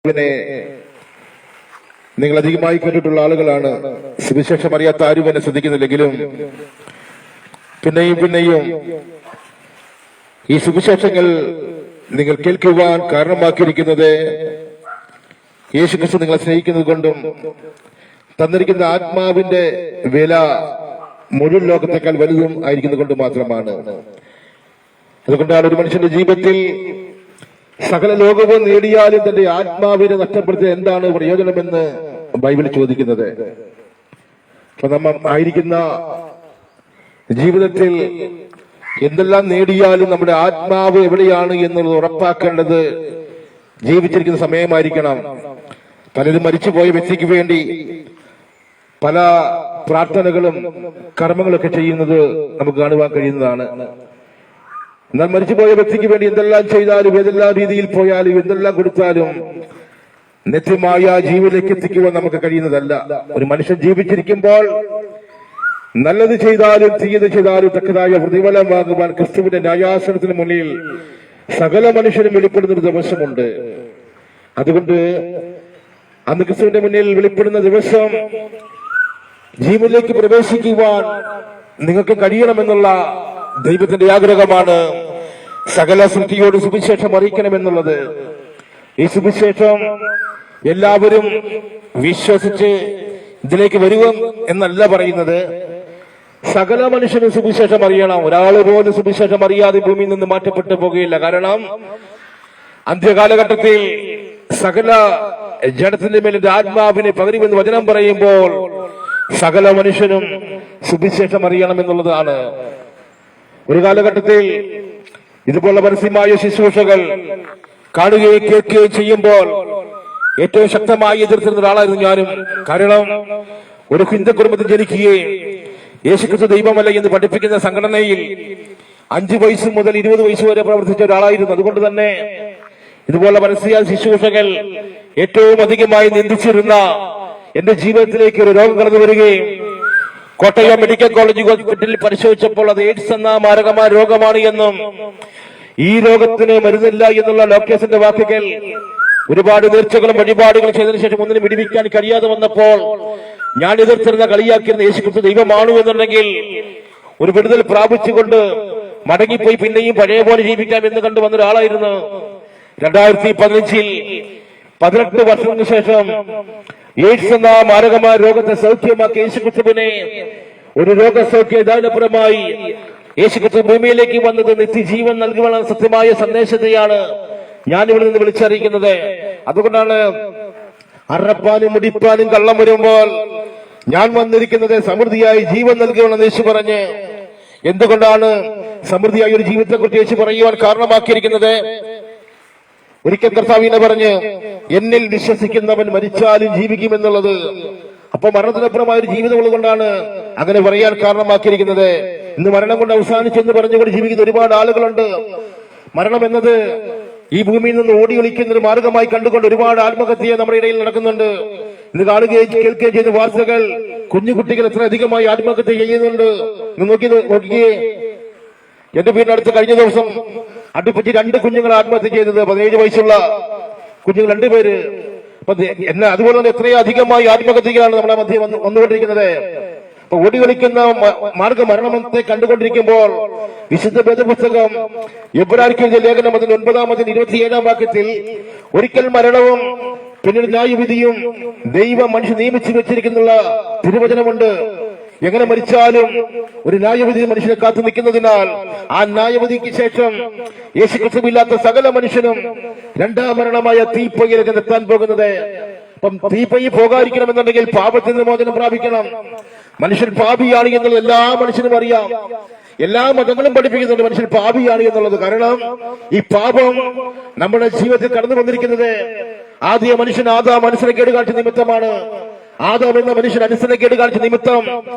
പിന്നെ നിങ്ങൾ അധികമായി കേട്ടിട്ടുള്ള ആളുകളാണ്. സുവിശേഷം അറിയാത്ത ആരും എന്നെ ശ്രദ്ധിക്കുന്നില്ലെങ്കിലും പിന്നെയും ഈ സുവിശേഷങ്ങൾ നിങ്ങൾ കേൾക്കുവാൻ കാരണമാക്കിയിരിക്കുന്നത് യേശുക്രിസ്തു നിങ്ങളെ സ്നേഹിക്കുന്നത് കൊണ്ടും തന്നിരിക്കുന്ന ആത്മാവിന്റെ വില മുഴുവൻ ലോകത്തേക്കാൾ വലുതും ആയിരിക്കുന്നത് കൊണ്ട് മാത്രമാണ്. അതുകൊണ്ടാണ് ഒരു മനുഷ്യന്റെ ജീവിതത്തിൽ സകല ലോകവും നേടിയാലും തന്റെ ആത്മാവിനെ നഷ്ടപ്പെടുത്തിയ എന്താണ് പ്രയോജനമെന്ന് ബൈബിൾ ചോദിക്കുന്നത്. അപ്പൊ നമ്മൾ ആയിരിക്കുന്ന ജീവിതത്തിൽ എന്തെല്ലാം നേടിയാലും നമ്മുടെ ആത്മാവ് എവിടെയാണ് എന്നുള്ളത് ഉറപ്പാക്കേണ്ടത് ജീവിച്ചിരിക്കുന്ന സമയമായിരിക്കണം. പലരും മരിച്ചുപോയ വ്യക്തിക്ക് വേണ്ടി പല പ്രാർത്ഥനകളും കർമ്മങ്ങളൊക്കെ ചെയ്യുന്നത് നമുക്ക് കാണുവാൻ കഴിയുന്നതാണ്. എന്നാൽ മരിച്ചുപോയ വ്യക്തിക്ക് വേണ്ടി എന്തെല്ലാം ചെയ്താലും ഏതെല്ലാം രീതിയിൽ പോയാലും എന്തെല്ലാം കൊടുത്താലും നിത്യമായ ജീവനിലേക്ക് എത്തിക്കുവാൻ നമുക്ക് കഴിയുന്നതല്ല. ഒരു മനുഷ്യൻ ജീവിച്ചിരിക്കുമ്പോൾ നല്ലത് ചെയ്താലും തീയത് ചെയ്താലും തക്കതായ പ്രതിഫലം വാങ്ങുവാൻ ക്രിസ്തുവിന്റെ ന്യായാസനത്തിന് മുന്നിൽ സകല മനുഷ്യരും വെളിപ്പെടുന്ന ഒരു ദിവസമുണ്ട്. അതുകൊണ്ട് അന്ന് ക്രിസ്തുവിന്റെ മുന്നിൽ വെളിപ്പെടുന്ന ദിവസം ജീവനിലേക്ക് പ്രവേശിക്കുവാൻ നിങ്ങൾക്ക് കഴിയണമെന്നുള്ള ദൈവത്തിന്റെ ആഗ്രഹമാണ്. സകല സൃഷ്ടിയോട് സുവിശേഷം അറിയിക്കണമെന്നുള്ളത്. ഈ സുവിശേഷം എല്ലാവരും വിശ്വസിച്ച് ഇതിലേക്ക് വരുക എന്നല്ല പറയുന്നത്. സകല മനുഷ്യനും സുവിശേഷം അറിയണം. ഒരാൾ പോലും സുവിശേഷം അറിയാതെ ഭൂമിയിൽ നിന്ന് മാറ്റപ്പെട്ടു പോകുകയില്ല. കാരണം അന്ത്യകാലഘട്ടത്തിൽ സകല ജഡത്തിന്റെ മേൽ ആത്മാവിനെ പകരുമെന്ന് വചനം പറയുമ്പോൾ സകല മനുഷ്യനും സുവിശേഷം അറിയണമെന്നുള്ളതാണ്. ഒരു കാലഘട്ടത്തിൽ ഇതുപോലുള്ള പരസ്യമായ ശുശ്രൂഷകൾ കാണുകയും കേൾക്കുകയും ചെയ്യുമ്പോൾ ഏറ്റവും ശക്തമായി എതിർത്തിരുന്ന ഒരാളായിരുന്നു ഞാനും. കാരണം ഒരു ഹിന്ദു കുടുംബത്തിൽ ജനിക്കുകയും യേശുക്രിസ്തു ദൈവമല്ല എന്ന് പഠിപ്പിക്കുന്ന സംഘടനയിൽ 5 വയസ്സ് മുതൽ 20 വയസ്സ് വരെ പ്രവർത്തിച്ച ഒരാളായിരുന്നു. അതുകൊണ്ട് തന്നെ ഇതുപോലെ പരസ്യ ശുശ്രൂഷകൾ ഏറ്റവും അധികമായി നിന്ദിച്ചിരുന്ന എന്റെ ജീവിതത്തിലേക്ക് ഒരു രോഗം കടന്നു വരികയും കോട്ടയം മെഡിക്കൽ കോളേജ് ഹോസ്പിറ്റലിൽ പരിശോധിച്ചപ്പോൾ അത് എയ്ഡ്സ് എന്ന മാരകമായ രോഗമാണ് എന്നും ഈ രോഗത്തിന് മരുന്നില്ല എന്നുള്ള ഡോക്ടേഴ്സിന്റെ വാക്കുകൾ ഒരുപാട് നേർച്ചകളും വഴിപാടുകളും ചെയ്തതിനു ശേഷം ഒന്നിനും വിടിവിക്കാൻ കഴിയാതെ വന്നപ്പോൾ ഞാൻ എതിർത്തിരുന്ന കളിയാക്കിയിരുന്ന യേശുക്രിസ്തു ദൈവമാണു എന്നുണ്ടെങ്കിൽ ഒരു വിടുതൽ പ്രാപിച്ചുകൊണ്ട് മടങ്ങിപ്പോയി പിന്നെയും പഴയ പോലെ ജീവിക്കാം എന്ന് കണ്ടു വന്ന ഒരാളായിരുന്നു. 2015 18 വർഷത്തിന് ശേഷം എയ്ഡ്സ് എന്ന മാരകമായ രോഗത്തെ സൗഖ്യമാക്കിയ യേശുക്രിസ്തുവിനെ ഒരു രോഗസൗഖ്യദാനപരമായി യേശുക്രിസ്തു ഭൂമിയിലേക്ക് വന്നത് നിത്യജീവൻ നൽകുവാനുള്ള സത്യമായ സന്ദേശത്തെയാണ് ഞാൻ ഇവിടെ നിന്ന് വിളിച്ചറിയിക്കുന്നത്. അതുകൊണ്ടാണ് അറപ്പാനും മുടിപ്പാനും കള്ളം വരുമ്പോൾ ഞാൻ വന്നിരിക്കുന്നത് സമൃദ്ധിയായി ജീവൻ നൽകുവാണെന്ന് യേശു പറഞ്ഞ്. എന്തുകൊണ്ടാണ് സമൃദ്ധിയായ ഒരു ജീവിതത്തെ കുറിച്ച് യേശു പറയുവാൻ കാരണമാക്കിയിരിക്കുന്നത്? ഒരിക്കൽ കർത്താവിനെ പറഞ്ഞ് എന്നിൽ വിശ്വസിക്കുന്നവൻ മരിച്ചാലും ജീവിക്കുമെന്നുള്ളത്. അപ്പൊ മരണത്തിനപ്പുറമായ ഒരു ജീവിതമുള്ളത് കൊണ്ടാണ് അങ്ങനെ പറയാൻ കാരണമാക്കിയിരിക്കുന്നത്. ഇന്ന് മരണം കൊണ്ട് അവസാനിച്ചെന്ന് പറഞ്ഞുകൊണ്ട് ജീവിക്കുന്ന ഒരുപാട് ആളുകളുണ്ട്. മരണം എന്നത് ഈ ഭൂമിയിൽ നിന്ന് ഓടി ഒളിക്കുന്ന ഒരു മാർഗമായി കണ്ടുകൊണ്ട് ഒരുപാട് ആത്മഹത്യ നമ്മുടെ ഇടയിൽ നടക്കുന്നുണ്ട്. ഇന്ന് കാണുകയും കേൾക്കുകയും ചെയ്യുന്ന വാർത്തകൾ കുഞ്ഞുകുട്ടികൾ എത്ര അധികമായി ആത്മഹത്യ ചെയ്യുന്നുണ്ട്. നോക്കിയേ എന്റെ വീടിനടുത്ത് കഴിഞ്ഞ ദിവസം അടുപ്പിച്ച് 2 കുഞ്ഞുങ്ങൾ ആത്മഹത്യ ചെയ്തത്. 17 വയസ്സുള്ള കുഞ്ഞുങ്ങൾ 2 പേര്. അപ്പൊ അതുപോലെ തന്നെ എത്രയോ അധികമായി ആത്മഹത്യകളാണ് നമ്മുടെ മധ്യം വന്നുകൊണ്ടിരിക്കുന്നത്. അപ്പൊ ഓടി കളിക്കുന്ന മാർഗമരണത്തെ കണ്ടുകൊണ്ടിരിക്കുമ്പോൾ വിശുദ്ധ വേദപുസ്തകം എബ്രായർക്ക് എഴുതിയ ലേഖനം അതിൽ 9 27 വാക്യത്തിൽ ഒരിക്കൽ മരണവും പിന്നീട് ന്യായവിധിയും ദൈവം മനുഷ്യ നിയമിച്ചു വെച്ചിരിക്കുന്നുള്ള തിരുവചനമുണ്ട്. എങ്ങനെ മരിച്ചാലും ഒരു ന്യായവിധി മനുഷ്യനെ കാത്തു നിൽക്കുന്നതിനാൽ ആ ന്യായവിധിക്ക് ശേഷം യേശുക്രിസ്തുവില്ലാത്ത സകല മനുഷ്യനും 2ാം മരണമായ തീപ്പൊയ്യിലേക്ക് എത്താൻ പോകുന്നത്. അപ്പം തീപ്പൊയ്യി പോകാതിരിക്കണമെന്നുണ്ടെങ്കിൽ പാപത്തിൽ നിന്ന് മോചനം പ്രാപിക്കണം. മനുഷ്യൻ പാപിയാണ് എന്നുള്ളത് എല്ലാ മനുഷ്യനും അറിയാം. എല്ലാ മതങ്ങളും പഠിപ്പിക്കുന്നുണ്ട് മനുഷ്യൻ പാപിയാണ് എന്നുള്ളത്. കാരണം ഈ പാപം നമ്മുടെ ജീവിതത്തിൽ കടന്നു വന്നിരിക്കുന്നത് ആദ്യ മനുഷ്യൻ ആദാം മനസ്സിനെ കേടുകാഴ്ച നിമിത്തമാണ്. ആദാം എന്ന മനുഷ്യൻ അനുസരണ കേട് കാണിച്ച നിമിത്തം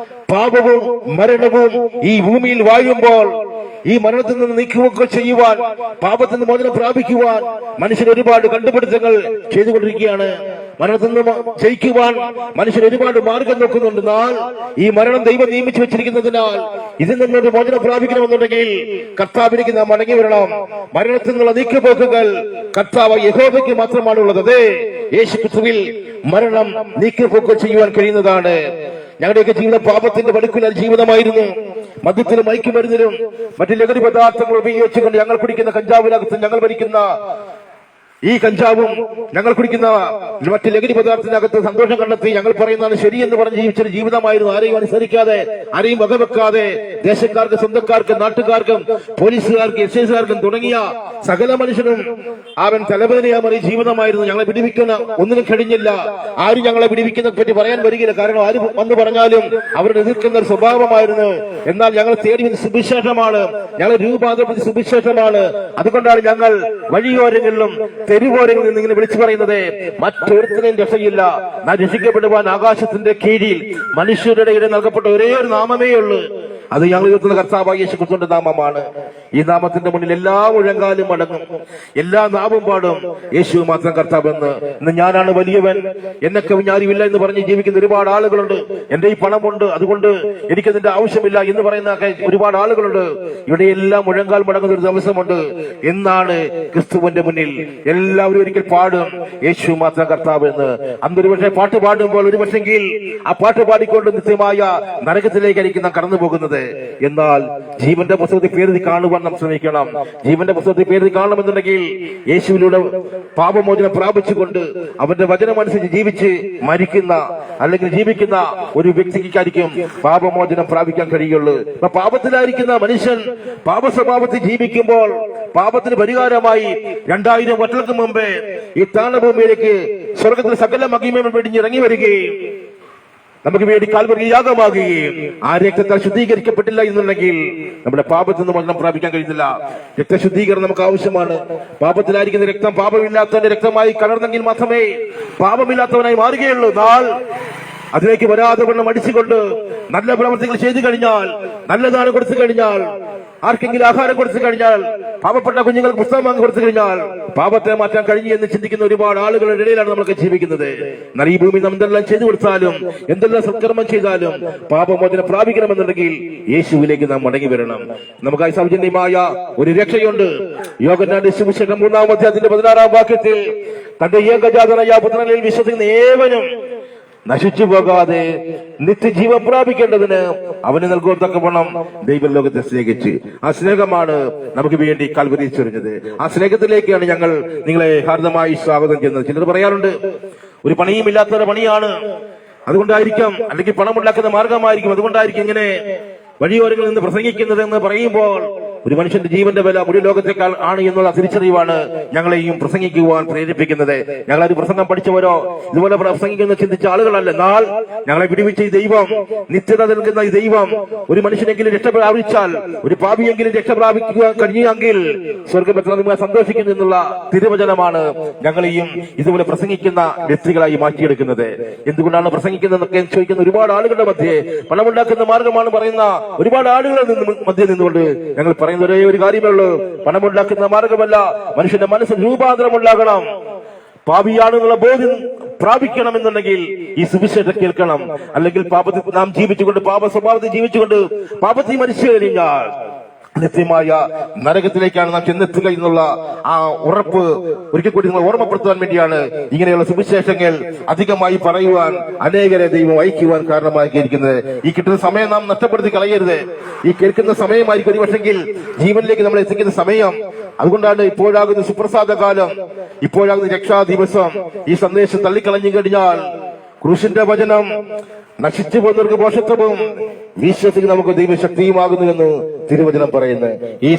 പാപവും മരണവും ഈ ഭൂമിയിൽ വാഴുമ്പോൾ ഈ മരണത്തിൽ നിന്ന് നീക്കുകയൊക്കെ ചെയ്യുവാൻ, പാപത്തിൽ നിന്ന് മോചനം പ്രാപിക്കുവാൻ മനുഷ്യൻ ഒരുപാട് കണ്ടുപിടുത്തങ്ങൾ ചെയ്തുകൊണ്ടിരിക്കുകയാണ്. മരണത്തിൽ നിന്ന് ജയിക്കുവാൻ മനുഷ്യൻ ഒരുപാട് മാർഗം നോക്കുന്നുണ്ട്. എന്നാൽ ഈ മരണം ദൈവം നിയമിച്ചു വെച്ചിരിക്കുന്നതിനാൽ ഇതിൽ നിന്നൊരു മോചനം പ്രാപിക്കണമെന്നുണ്ടെങ്കിൽ കർത്താവിലേക്ക് നാം മടങ്ങി വരണം. മരണത്തിൽ നിന്നുള്ള നീക്കുപോക്കുകൾ കർത്താവ് യഹോവയ്ക്ക് മാത്രമാണുള്ളത്. അതെ, യേശുക്രിസ്തുവിൽ മരണം നീക്കിപ്പോക്ക് ചെയ്യുവാൻ കഴിയുന്നതാണ്. ഞങ്ങളുടെയൊക്കെ ജീവിതം പാപത്തിന്റെ വടുക്കുള്ള ജീവിതമായിരുന്നു. മദ്യത്തിലും മയക്കുമരുന്നിലും മറ്റു ലഹരി പദാർത്ഥങ്ങൾ ഉപയോഗിച്ചുകൊണ്ട് ഞങ്ങൾ കുടിക്കുന്ന കഞ്ചാവിനകത്ത് ഞങ്ങൾ ഭരിക്കുന്ന ഈ കഞ്ചാവും ഞങ്ങൾ കുടിക്കുന്ന മറ്റ് ലഹരി പദാർത്ഥത്തിനകത്ത് സന്തോഷം കണ്ടെത്തി ഞങ്ങൾ പറയുന്നതാണ് ശരിയെന്ന് പറഞ്ഞ് ജീവിച്ചൊരു ജീവിതമായിരുന്നു. ആരെയും അനുസരിക്കാതെ, ആരെയും വകവെക്കാതെ, ദേശക്കാർക്ക്, സ്വന്തക്കാർക്കും, നാട്ടുകാർക്കും, പോലീസുകാർക്കും, എക്സൈസുകാർക്കും തുടങ്ങിയ സകല മനുഷ്യനും അവൻ തലവേദനയാമറിയ ജീവിതമായിരുന്നു. ഞങ്ങളെ വിടിവിക്കുന്ന ഒന്നിനും കഴിഞ്ഞില്ല. ആരും ഞങ്ങളെ വിടിവിക്കുന്നതിനെ പറ്റി പറയാൻ വരികയില്ല. കാരണം ആര് വന്ന് പറഞ്ഞാലും അവരുടെ എതിർക്കുന്ന ഒരു സ്വഭാവമായിരുന്നു. എന്നാൽ ഞങ്ങൾ തേടി സുവിശേഷമാണ്, ഞങ്ങൾ രൂപാന്തരപ്പെടുന്ന സുവിശേഷമാണ്. അതുകൊണ്ടാണ് ഞങ്ങൾ വഴിയോരങ്ങളിലും തെരുവോരങ്ങളിൽ നിന്ന് ഇങ്ങനെ വിളിച്ചു പറയുന്നത്, മറ്റൊരുത്തിനും രക്ഷയില്ല. നാം രക്ഷിക്കപ്പെടുവാൻ ആകാശത്തിന്റെ കീഴിൽ മനുഷ്യരുടെ ഇടയിൽ നൽകപ്പെട്ട ഒരേ ഒരു നാമമേ ഉള്ളൂ. അത് ഞങ്ങൾ ഉയർത്തുന്ന കർത്താവായ യേശുക്രിസ്തുവിന്റെ നാമമാണ്. ഈ നാമത്തിന്റെ മുന്നിൽ എല്ലാ മുഴങ്കാലും അടങ്ങും, എല്ലാ നാവും പാടും യേശു മാത്രം കർത്താവെന്ന്. ഇന്ന് ഞാനാണ് വലിയവൻ, എന്നെ കവിഞ്ഞാരുമില്ല എന്ന് പറഞ്ഞ് ജീവിക്കുന്ന ഒരുപാട് ആളുകളുണ്ട്. എന്റെ ഈ പണമുണ്ട്, അതുകൊണ്ട് എനിക്കതിന്റെ ആവശ്യമില്ല എന്ന് പറയുന്ന ഒരുപാട് ആളുകളുണ്ട്. ഇവിടെ എല്ലാം മുഴങ്കാൽ മടങ്ങുന്ന ഒരു ദിവസമുണ്ട്. എന്നാണ് ക്രിസ്തുവിന്റെ മുന്നിൽ എല്ലാവരും ഒരിക്കൽ പാടും യേശു മാത്രം കർത്താവ് എന്ന്. അന്നൊരു പക്ഷേ പാട്ട് പാടുമ്പോൾ ഒരു പക്ഷെങ്കിൽ ആ പാട്ട് പാടിക്കൊണ്ട് നിത്യമായ നരകത്തിലേക്കായിരിക്കും നാം കടന്നു പോകുന്നത്. എന്നാൽ ജീവന്റെ പുസ്തകത്തിൽ പേര് കാണുവാൻ നാം ശ്രമിക്കണം. ജീവന്റെ പുസ്തകത്തിൽ പേര് കാണണമെന്നുണ്ടെങ്കിൽ യേശുവിലൂടെ പാപമോചനം പ്രാപിച്ചുകൊണ്ട് അവന്റെ വചനമനുസരിച്ച് ജീവിച്ച് മരിക്കുന്ന അല്ലെങ്കിൽ ജീവിക്കുന്ന ഒരു വ്യക്തിക്കായിരിക്കും പാപമോചനം പ്രാപിക്കാൻ കഴിയുള്ളൂ. അപ്പൊ പാപത്തിലായിരിക്കുന്ന മനുഷ്യൻ പാപസ്വഭാവത്തിൽ ജീവിക്കുമ്പോൾ പാപത്തിന് പരിഹാരമായി 2000 വർഷങ്ങൾക്ക് മുമ്പേ ഈ താണഭൂമിയിലേക്ക് സ്വർഗത്തിൽ സകല മഹിമയും വെടിഞ്ഞിറങ്ങി വരികയും നമുക്ക് വേണ്ടി കാൽവരി യാഗമാകുകയും ആ രക്തത്താൽ ശുദ്ധീകരിക്കപ്പെട്ടില്ല എന്നുണ്ടെങ്കിൽ നമ്മുടെ പാപത്തിൽ നിന്ന് മോചനം പ്രാപിക്കാൻ കഴിയുന്നില്ല. രക്തശുദ്ധീകരണം നമുക്ക് ആവശ്യമാണ്. പാപത്തിലായിരിക്കുന്ന രക്തം പാപമില്ലാത്തവന്റെ രക്തമായി കലർന്നെങ്കിൽ മാത്രമേ പാപമില്ലാത്തവനായി മാറുകയുള്ളൂ. നാൾ അതിലേക്ക് വരാതെ വണ്ണം അടിച്ചുകൊണ്ട് നല്ല പ്രവർത്തികൾ ചെയ്തു കഴിഞ്ഞാൽ, നല്ല ദാനം കൊടുത്തു കഴിഞ്ഞാൽ, ആർക്കെങ്കിലും ആഹാരം കൊടുത്തു കഴിഞ്ഞാൽ, പാവപ്പെട്ട കുഞ്ഞുങ്ങൾക്ക് പുസ്തകം വാങ്ങി കൊടുത്തു കഴിഞ്ഞാൽ പാപത്തെ മാറ്റാൻ കഴിഞ്ഞു എന്ന് ചിന്തിക്കുന്ന ഒരുപാട് ആളുകളുടെ ഇടയിലാണ് നമ്മളൊക്കെ ജീവിക്കുന്നത്. എന്നാൽ ഈ ഭൂമി നാം എന്തെല്ലാം ചെയ്തു കൊടുത്താലും, എന്തെല്ലാം സത്കർമ്മം ചെയ്താലും പാപമോചനം പ്രാപിക്കണമെന്നുണ്ടെങ്കിൽ യേശുവിലേക്ക് നാം മടങ്ങി വരണം. നമുക്കായി സൗജന്യമായ ഒരു രക്ഷയുണ്ട്. യോഹന്നാന്റെ സുവിശേഷം 3-ാം അധ്യായത്തിന്റെ 16-ാം വാക്യത്തിൽ തന്റെ ഏകജാതനായ പുത്രനിൽ വിശ്വസിക്കുന്ന ഏവനും നശിച്ചു പോകാതെ നിത്യജീവൻ പ്രാപിക്കേണ്ടതിന് അവന് നൽകുവത്തക്കവണ്ണം ദൈവലോകത്തെ സ്നേഹിച്ച്, ആ സ്നേഹമാണ് നമുക്ക് വേണ്ടി കാൽവരിയിൽ ചൊരിഞ്ഞത്. ആ സ്നേഹത്തിലേക്കാണ് ഞങ്ങൾ നിങ്ങളെ ഹാർദമായി സ്വാഗതം ചെയ്യുന്നത്. ചിലർ പറയാറുണ്ട് ഒരു പണിയും ഇല്ലാത്തവരുടെ പണിയാണ്, അതുകൊണ്ടായിരിക്കും, അല്ലെങ്കിൽ പണമുണ്ടാക്കുന്ന മാർഗമായിരിക്കും, അതുകൊണ്ടായിരിക്കും ഇങ്ങനെ വഴിയോരങ്ങളിൽ നിന്ന് പ്രസംഗിക്കുന്നത് എന്ന് പറയുമ്പോൾ ഒരു മനുഷ്യന്റെ ജീവന്റെ വില ഒരു ലോകത്തേക്കാൾ ആണ് എന്നുള്ള തിരിച്ചറിവാണ് ഞങ്ങളെയും പ്രസംഗിക്കുവാൻ പ്രേരിപ്പിക്കുന്നത്. ഞങ്ങളൊരു പ്രസംഗം പഠിച്ചവരോ ഇതുപോലെ പ്രസംഗിക്കുന്ന ചിന്തിച്ച ആളുകളല്ല. എന്നാൽ ഞങ്ങളെ വിടുവിച്ച ഈ ദൈവം, നിത്യത നൽകുന്ന ഈ ദൈവം ഒരു മനുഷ്യനെങ്കിലും രക്ഷ പ്രാപിച്ചാൽ, ഒരു പാപിയെങ്കിലും രക്ഷ പ്രാപിക്കുവാൻ കഴിയുമെങ്കിൽ സ്വർഗ്ഗം എത്ര നിങ്ങൾ സന്തോഷിക്കുന്നു എന്നുള്ള തിരുവചനമാണ് ഞങ്ങളെയും ഇതുപോലെ പ്രസംഗിക്കുന്ന വ്യക്തികളായി മാറ്റിയെടുക്കുന്നത്. എന്തുകൊണ്ടാണ് പ്രസംഗിക്കുന്നതെന്നൊക്കെ ചോദിക്കുന്ന ഒരുപാട് ആളുകളുടെ മധ്യേ, പണമുണ്ടാക്കുന്ന മാർഗമാണ് പറയുന്ന ഒരുപാട് ആളുകളുടെ മധ്യേ നിന്നുകൊണ്ട് ഞങ്ങൾ പറയുന്ന ഒരേ ഒരു കാര്യമേ ഉള്ളൂ, പണമുണ്ടാക്കുന്ന മാർഗമല്ല, മനുഷ്യന്റെ മനസ്സിൽ രൂപാന്തരമുണ്ടാകണം. പാപിയാണെന്നുള്ള ബോധ്യം പ്രാപിക്കണമെന്നുണ്ടെങ്കിൽ ഈ സുവിശേഷം കേൾക്കണം. അല്ലെങ്കിൽ പാപത്തിൽ നാം ജീവിച്ചുകൊണ്ട്, പാപ സ്വഭാവത്തിൽ ജീവിച്ചുകൊണ്ട് പാപത്തിൽ മരിച്ചു കഴിഞ്ഞാൽ നിത്യമായ നരകത്തിലേക്കാണ് നാം ചെന്നെത്തുക എന്നുള്ള ആ ഉറപ്പ് ഒരിക്കൽ കൂടി നിങ്ങൾ ഓർമ്മപ്പെടുത്തുവാൻ വേണ്ടിയാണ് ഇങ്ങനെയുള്ള സുവിശേഷങ്ങൾ അധികമായി പറയുവാൻ അനേകരെ ദൈവം അയക്കുവാൻ കാരണമാക്കിയിരിക്കുന്നത്. ഈ കിട്ടുന്ന സമയം നാം നഷ്ടപ്പെടുത്തി കളയരുത്. ഈ കേൾക്കുന്ന സമയമായിരിക്കും ഒരു പക്ഷെങ്കിൽ ജീവനിലേക്ക് നമ്മൾ എത്തിക്കുന്ന സമയം. അതുകൊണ്ടാണ് ഇപ്പോഴാകുന്ന സുപ്രസാദ കാലം, ഇപ്പോഴാകുന്ന രക്ഷാ ദിവസം. ഈ സന്ദേശം തള്ളിക്കളഞ്ഞു കഴിഞ്ഞാൽ ക്രൂശിന്റെ വചനം നശിച്ചു പോകുന്നവർക്ക് പോഷത്വവും വിശ്വസിക്ക് നമുക്ക് ദൈവശക്തിയുമാകുന്നുവെന്ന് തിരുവചനം പറയുന്നത്. ഈ